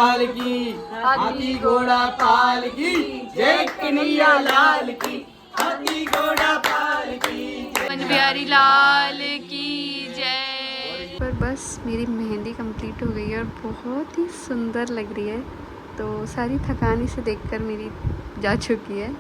लाल की, हाथी घोड़ा पाल की, जय कन्हैया लाल की, हाथी घोड़ा पाल की, मन बिहारी लाल की जय। पर बस मेरी मेहंदी कंप्लीट हो गई है और बहुत ही सुंदर लग रही है, तो सारी थकान इसे देखकर मेरी जा चुकी है।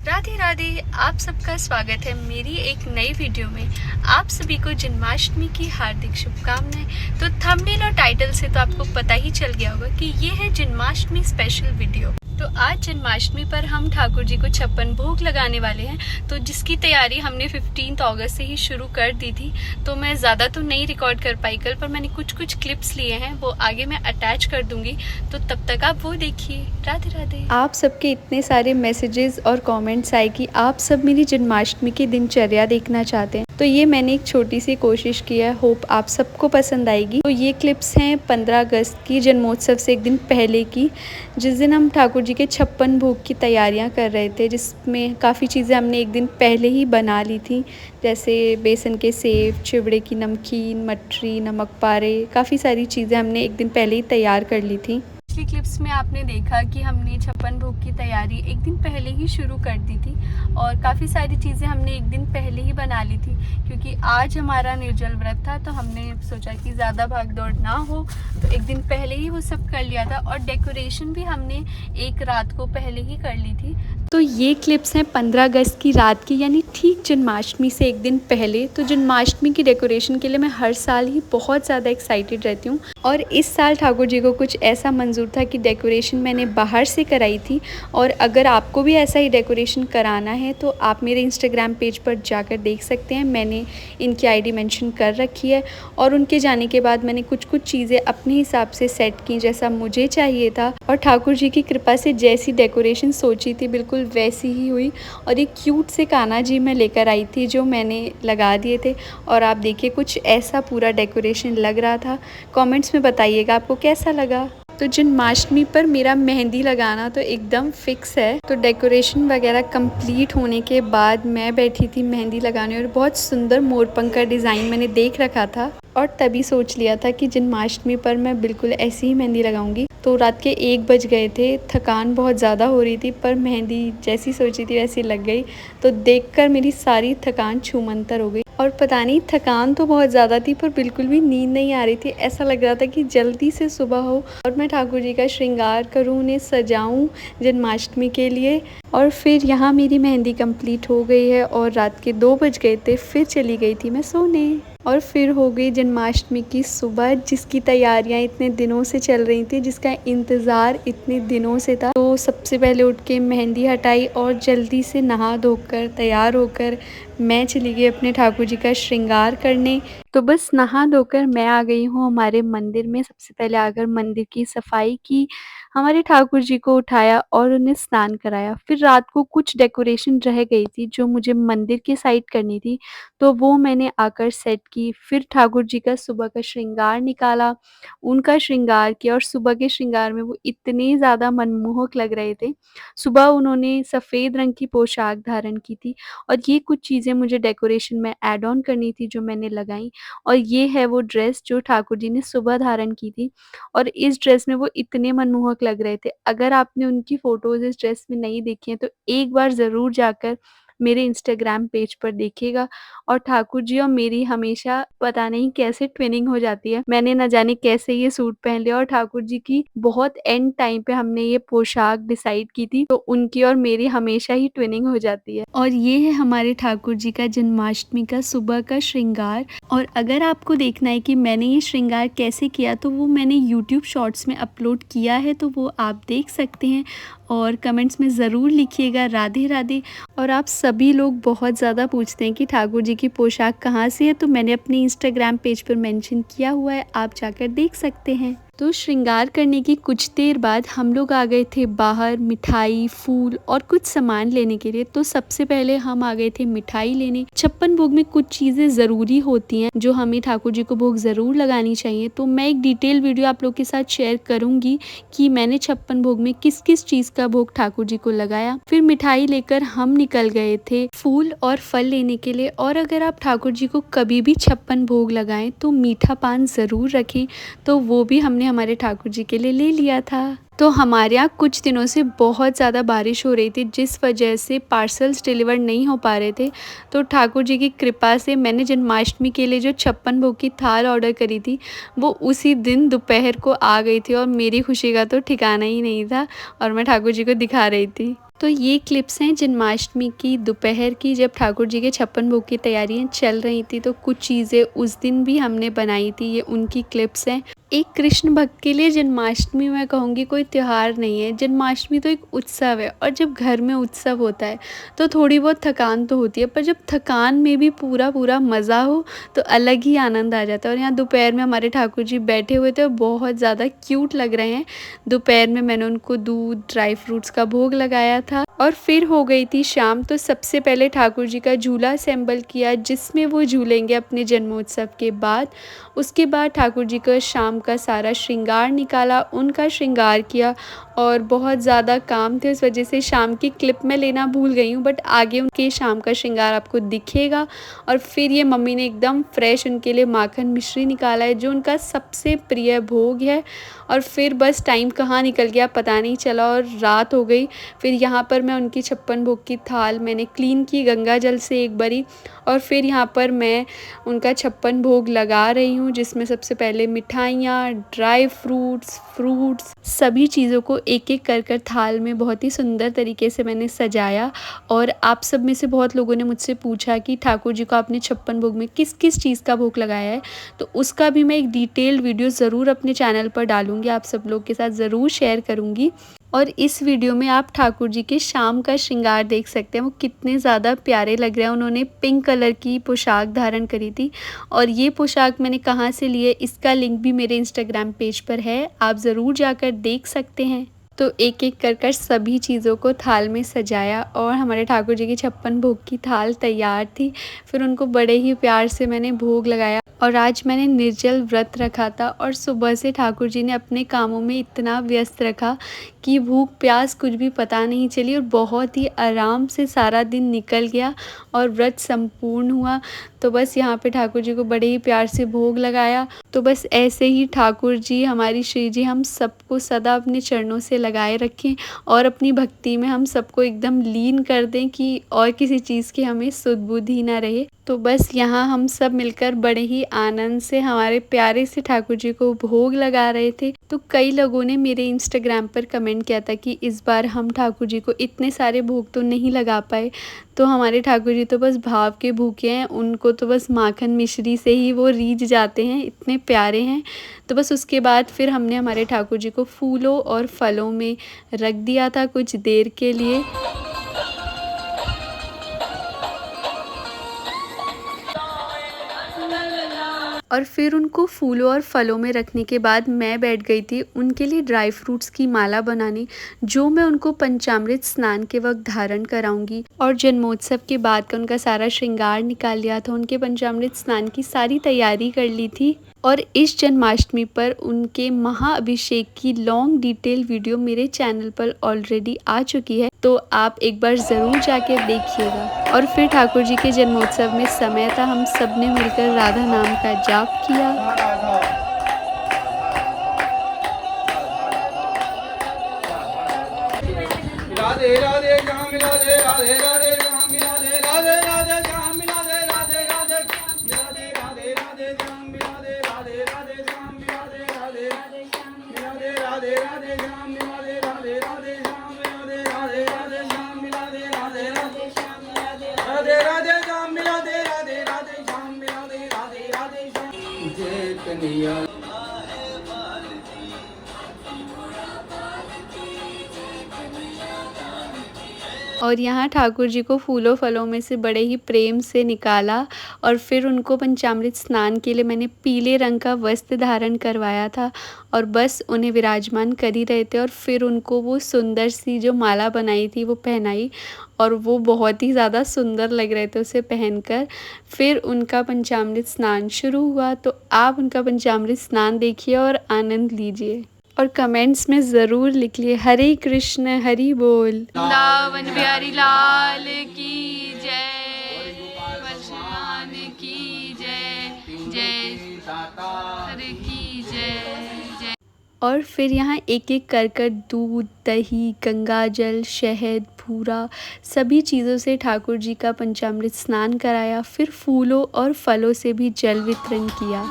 राधे राधे, आप सबका स्वागत है मेरी एक नई वीडियो में। आप सभी को जन्माष्टमी की हार्दिक शुभकामनाएं। तो थंबनेल और टाइटल से तो आपको पता ही चल गया होगा कि ये है जन्माष्टमी स्पेशल वीडियो। तो आज जन्माष्टमी पर हम ठाकुर जी को 56 भोग लगाने वाले हैं, तो जिसकी तैयारी हमने 15 अगस्त से ही शुरू कर दी थी। तो मैं ज़्यादा तो नहीं रिकॉर्ड कर पाई कल, पर मैंने कुछ क्लिप्स लिए हैं, वो आगे मैं अटैच कर दूंगी, तो तब तक आप वो देखिए। राधे राधे। आप सबके इतने सारे मैसेजेस और कमेंट्स आए कि आप सब मेरी जन्माष्टमी की दिनचर्या देखना चाहते हैं, तो ये मैंने एक छोटी सी कोशिश की है, होप आप सबको पसंद आएगी। तो ये क्लिप्स हैं 15 अगस्त की, जन्मोत्सव से एक दिन पहले की, जिस दिन हम ठाकुर जी के 56 भोग की तैयारियां कर रहे थे, जिसमें काफ़ी चीज़ें हमने एक दिन पहले ही बना ली थी, जैसे बेसन के सेव, चिवड़े की नमकीन, मटरी, नमक पारे, काफ़ी सारी चीज़ें हमने एक दिन पहले ही तैयार कर ली थी। पिछली क्लिप्स में आपने देखा कि हमने 56 भोग की तैयारी एक दिन पहले ही शुरू कर दी थी, और काफ़ी सारी चीज़ें हमने एक दिन पहले ही बना ली थी, क्योंकि आज हमारा निर्जल व्रत था। तो हमने सोचा कि ज़्यादा भाग दौड़ ना हो, तो एक दिन पहले ही वो सब कर लिया था, और डेकोरेशन भी हमने एक रात को पहले ही कर ली थी। तो ये क्लिप्स हैं 15 अगस्त की रात की, यानी ठीक जन्माष्टमी से एक दिन पहले। तो जन्माष्टमी की डेकोरेशन के लिए मैं हर साल ही बहुत ज़्यादा एक्साइटेड रहती हूँ, और इस साल ठाकुर जी को कुछ ऐसा मंजूर था कि डेकोरेशन मैंने बाहर से कराई थी। और अगर आपको भी ऐसा ही डेकोरेशन कराना है तो आप मेरे इंस्टाग्राम पेज पर जाकर देख सकते हैं, मैंने इनकी आईडी मेंशन कर रखी है। और उनके जाने के बाद मैंने कुछ चीज़ें अपने हिसाब से सेट की जैसा मुझे चाहिए था, और ठाकुर जी की कृपा से जैसी डेकोरेशन सोची थी बिल्कुल वैसी ही हुई। और एक क्यूट से कान्हा जी मैं लेकर आई थी जो मैंने लगा दिए थे, और आप देखिए कुछ ऐसा पूरा डेकोरेशन लग रहा था। कमेंट्स में बताइएगा आपको कैसा लगा। तो जन्माष्टमी पर मेरा मेहंदी लगाना तो एकदम फिक्स है। तो डेकोरेशन वगैरह कंप्लीट होने के बाद मैं बैठी थी मेहंदी लगाने, और बहुत सुंदर मोरपंख का डिज़ाइन मैंने देख रखा था, और तभी सोच लिया था कि जन्माष्टमी पर मैं बिल्कुल ऐसी ही मेहंदी लगाऊंगी। तो रात के 1 बज गए थे, थकान बहुत ज़्यादा हो रही थी, पर मेहंदी जैसी सोची थी वैसी लग गई। तो देखकर मेरी सारी थकान छूमंतर हो गई, और पता नहीं थकान तो बहुत ज़्यादा थी पर बिल्कुल भी नींद नहीं आ रही थी। ऐसा लग रहा था कि जल्दी से सुबह हो और मैं ठाकुर जी का श्रृंगार करूं, उन्हें सजाऊं जन्माष्टमी के लिए। और फिर यहाँ मेरी मेहंदी कंप्लीट हो गई है, और रात के 2 बज गए थे, फिर चली गई थी मैं सोने। और फिर हो गई जन्माष्टमी की सुबह, जिसकी तैयारियां इतने दिनों से चल रही थी, जिसका इंतज़ार इतने दिनों से था। तो सबसे पहले उठ के मेहंदी हटाई, और जल्दी से नहा धोकर तैयार होकर मैं चली गई अपने ठाकुर जी का श्रृंगार करने। तो बस नहा धोकर मैं आ गई हूँ हमारे मंदिर में। सबसे पहले आकर मंदिर की सफाई की, हमारे ठाकुर जी को उठाया और उन्हें स्नान कराया। फिर रात को कुछ डेकोरेशन रह गई थी जो मुझे मंदिर के साइड करनी थी, तो वो मैंने आकर सेट की। फिर ठाकुर जी का सुबह का श्रृंगार निकाला, उनका श्रृंगार किया, और सुबह के श्रृंगार में वो इतने ज़्यादा मनमोहक लग रहे थे। सुबह उन्होंने सफ़ेद रंग की पोशाक धारण की थी, और ये कुछ चीज़ें मुझे डेकोरेशन में ऐड ऑन करनी थी जो मैंने लगाई। और ये है वो ड्रेस जो ठाकुर जी ने सुबह धारण की थी, और इस ड्रेस में वो इतने मनमोहक लग रहे थे। अगर आपने उनकी फ़ोटोज़ इस ड्रेस में नहीं देखी हैं तो एक बार ज़रूर जाकर मेरे इंस्टाग्राम पेज पर देखिएगा। और ठाकुर जी और मेरी हमेशा पता नहीं कैसे ट्विनिंग हो जाती है। मैंने ना जाने कैसे ये सूट पहन लिया, और ठाकुर जी की बहुत एंड टाइम पे हमने ये पोशाक डिसाइड की थी, तो उनकी और मेरी हमेशा ही ट्विनिंग हो जाती है। और ये है हमारे ठाकुर जी का जन्माष्टमी का सुबह का श्रृंगार। और अगर आपको देखना है कि मैंने ये श्रृंगार कैसे किया, तो वो मैंने यूट्यूब शॉर्ट्स में अपलोड किया है, तो वो आप देख सकते हैं। और कमेंट्स में ज़रूर लिखिएगा राधे राधे। और आप सभी लोग बहुत ज़्यादा पूछते हैं कि ठाकुर जी की पोशाक कहाँ से है, तो मैंने अपनी इंस्टाग्राम पेज पर मेंशन किया हुआ है, आप जाकर देख सकते हैं। तो श्रृंगार करने की कुछ देर बाद हम लोग आ गए थे बाहर मिठाई, फूल और कुछ सामान लेने के लिए। तो सबसे पहले हम आ गए थे मिठाई लेने। छप्पन भोग में कुछ चीज़ें ज़रूरी होती हैं जो हमें ठाकुर जी को भोग ज़रूर लगानी चाहिए। तो मैं एक डिटेल वीडियो आप लोग के साथ शेयर करूंगी कि मैंने छप्पन भोग में किस किस चीज़ का भोग ठाकुर जी को लगाया। फिर मिठाई लेकर हम निकल गए थे फूल और फल लेने के लिए। और अगर आप ठाकुर जी को कभी भी छप्पन भोग लगाएं तो मीठा पान ज़रूर रखें। तो वो भी हमने हमारे ठाकुर जी के लिए ले लिया था। तो हमारे यहाँ कुछ दिनों से बहुत ज़्यादा बारिश हो रही थी, जिस वजह से पार्सल्स डिलीवर नहीं हो पा रहे थे। तो ठाकुर जी की कृपा से मैंने जन्माष्टमी के लिए जो छप्पन भोग की थाल ऑर्डर करी थी वो उसी दिन दोपहर को आ गई थी। और मेरी खुशी का तो ठिकाना ही नहीं था और मैं ठाकुर जी को दिखा रही थी। तो ये क्लिप्स हैं जन्माष्टमी की दोपहर की, जब ठाकुर जी के छप्पन भोग की तैयारियां चल रही थी। तो कुछ चीज़ें उस दिन भी हमने बनाई थी, ये उनकी क्लिप्स हैं। एक कृष्ण भक्त के लिए जन्माष्टमी मैं कहूँगी कोई त्यौहार नहीं है। जन्माष्टमी तो एक उत्सव है और जब घर में उत्सव होता है तो थोड़ी बहुत थकान तो होती है, पर जब थकान में भी पूरा पूरा मज़ा हो तो अलग ही आनंद आ जाता है। और यहाँ दोपहर में हमारे ठाकुर जी बैठे हुए थे और बहुत ज़्यादा क्यूट लग रहे हैं। दोपहर में मैंने उनको दूध, ड्राई फ्रूट्स का भोग लगाया था और फिर हो गई थी शाम। तो सबसे पहले ठाकुर जी का झूला असेंबल किया जिसमें वो झूलेंगे अपने जन्मोत्सव के बाद। उसके बाद ठाकुर जी का शाम का सारा श्रृंगार निकाला, उनका श्रृंगार किया और बहुत ज़्यादा काम थे उस वजह से शाम की क्लिप में लेना भूल गई हूँ, बट आगे उनके शाम का श्रृंगार आपको दिखेगा। और फिर ये मम्मी ने एकदम फ्रेश उनके लिए माखन मिश्री निकाला है जो उनका सबसे प्रिय भोग है। और फिर बस टाइम कहाँ निकल गया पता नहीं चला और रात हो गई। फिर यहाँ पर मैं उनकी छप्पन भोग की थाल मैंने क्लीन की गंगा जल से एक बारी। और फिर यहाँ पर मैं उनका छप्पन भोग लगा रही हूँ जिसमें सबसे पहले मिठाइयाँ, ड्राई फ्रूट्स सभी चीज़ों को एक एक कर थाल में बहुत ही सुंदर तरीके से मैंने सजाया। और आप सब में से बहुत लोगों ने मुझसे पूछा कि ठाकुर जी को आपने छप्पन भोग में किस किस चीज़ का भोग लगाया है, तो उसका भी मैं एक डिटेल्ड वीडियो ज़रूर अपने चैनल पर डालूँगी, आप सब लोग के साथ ज़रूर शेयर करूँगी। और इस वीडियो में आप ठाकुर जी के शाम का श्रृंगार देख सकते हैं, वो कितने ज़्यादा प्यारे लग रहे हैं। उन्होंने पिंक कलर की पोशाक धारण करी थी और ये पोशाक मैंने कहाँ से ली है इसका लिंक भी मेरे इंस्टाग्राम पेज पर है, आप ज़रूर जाकर देख सकते हैं। तो एक एक कर सभी चीज़ों को थाल में सजाया और हमारे ठाकुर जी की छप्पन भोग की थाल तैयार थी। फिर उनको बड़े ही प्यार से मैंने भोग लगाया। और आज मैंने निर्जल व्रत रखा था और सुबह से ठाकुर जी ने अपने कामों में इतना व्यस्त रखा कि भूख प्यास कुछ भी पता नहीं चली और बहुत ही आराम से सारा दिन निकल गया और व्रत संपूर्ण हुआ। तो बस यहाँ पे ठाकुर जी को बड़े ही प्यार से भोग लगाया। तो बस ऐसे ही ठाकुर जी, हमारी श्री जी हम सबको सदा अपने चरणों से लगाए रखें और अपनी भक्ति में हम सबको एकदम लीन कर दें कि और किसी चीज़ की हमें सुध बुद्धि ना रहे। तो बस यहाँ हम सब मिलकर बड़े ही आनंद से हमारे प्यारे से ठाकुर जी को भोग लगा रहे थे। तो कई लोगों ने मेरे इंस्टाग्राम पर कमेंट किया था कि इस बार हम ठाकुर जी को इतने सारे भोग तो नहीं लगा पाए। तो हमारे ठाकुर जी तो बस भाव के भूखे हैं, उनको तो बस माखन मिश्री से ही वो रीझ जाते हैं, इतने प्यारे हैं। तो बस उसके बाद फिर हमने हमारे ठाकुर जी को फूलों और फलों में रख दिया था कुछ देर के लिए। और फिर उनको फूलों और फलों में रखने के बाद मैं बैठ गई थी उनके लिए ड्राई फ्रूट्स की माला बनाने, जो मैं उनको पंचामृत स्नान के वक्त धारण कराऊंगी। और जन्मोत्सव के बाद का उनका सारा श्रृंगार निकाल लिया था, उनके पंचामृत स्नान की सारी तैयारी कर ली थी। और इस जन्माष्टमी पर उनके महाअभिषेक की लॉन्ग डिटेल वीडियो मेरे चैनल पर ऑलरेडी आ चुकी है, तो आप एक बार ज़रूर जाके देखिएगा। और फिर ठाकुर जी के जन्मोत्सव में समय था, हम सब ने मिलकर राधा नाम का जाप किया। राधे राधे श्याम राधे राधे राधे श्याम राधे राधे राधे श्याम राधे राधे राधे राधे राधे राधे श्याम राधे राधे राधे श्याम राधे राधे राधे श्याम राधे राधे श्याम राधे राधे राधे श्याम राधे राधे राधे श्याम राधे राधे राधे श्याम राधे राधे श्याम राधे राधे राधे श्याम राधे राधे राधे श्याम जय कन्हैया। और यहाँ ठाकुर जी को फूलों फलों में से बड़े ही प्रेम से निकाला और फिर उनको पंचामृत स्नान के लिए मैंने पीले रंग का वस्त्र धारण करवाया था और बस उन्हें विराजमान कर ही रहे थे और फिर उनको वो सुंदर सी जो माला बनाई थी वो पहनाई और वो बहुत ही ज़्यादा सुंदर लग रहे थे उसे पहनकर। फिर उनका पंचामृत स्नान शुरू हुआ, तो आप उनका पंचामृत स्नान देखिए और आनंद लीजिए और कमेंट्स में ज़रूर लिख लिए हरे कृष्ण हरि बोल। वृंदावन बिहारी लाल की जय, भगवान की जय, जय हरे की जय। और फिर यहाँ एक एक कर दूध, दही, गंगा जल, शहद, भूरा सभी चीज़ों से ठाकुर जी का पंचामृत स्नान कराया। फिर फूलों और फलों से भी जल वितरण किया।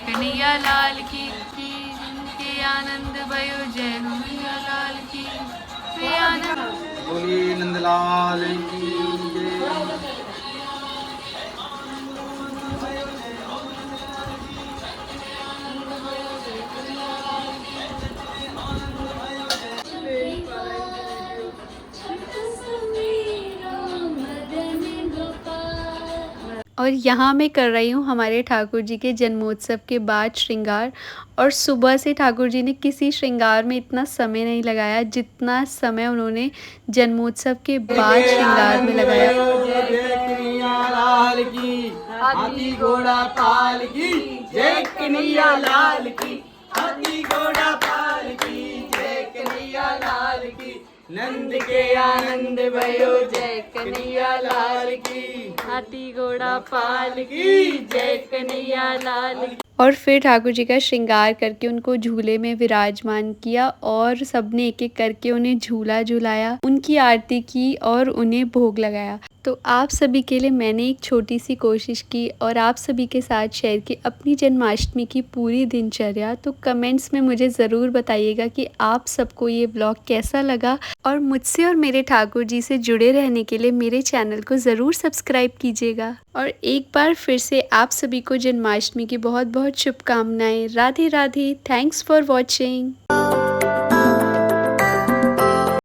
कन्हैया लाल की जिनके आनंद भयो जय कन्हैया लाल की आनंद बोलिए नंदलाल की और यहाँ मैं कर रही हूँ हमारे ठाकुर जी के जन्मोत्सव के बाद श्रृंगार। और सुबह से ठाकुर जी ने किसी श्रृंगार में इतना समय नहीं लगाया जितना समय उन्होंने जन्मोत्सव के बाद श्रृंगार में लगाया। लाल की हाथी घोड़ा पाल की जय कन्हैया लाल की, हाथी घोड़ा पाल की जय कन्हैया लाल की, नंद के आनंद भयो जय कन्हैया लाल की, हाथी घोड़ा पाल की जय कन्हैया लाल की। और फिर ठाकुर जी का श्रृंगार करके उनको झूले में विराजमान किया और सबने एक एक करके उन्हें झूला झुलाया, उनकी आरती की और उन्हें भोग लगाया। तो आप सभी के लिए मैंने एक छोटी सी कोशिश की और आप सभी के साथ शेयर की अपनी जन्माष्टमी की पूरी दिनचर्या। तो कमेंट्स में मुझे ज़रूर बताइएगा कि आप सबको ये ब्लॉग कैसा लगा और मुझसे और मेरे ठाकुर जी से जुड़े रहने के लिए मेरे चैनल को ज़रूर सब्सक्राइब कीजिएगा। और एक बार फिर से आप सभी को जन्माष्टमी की बहुत बहुत शुभकामनाएं। Radhe Radhe. Thanks for watching.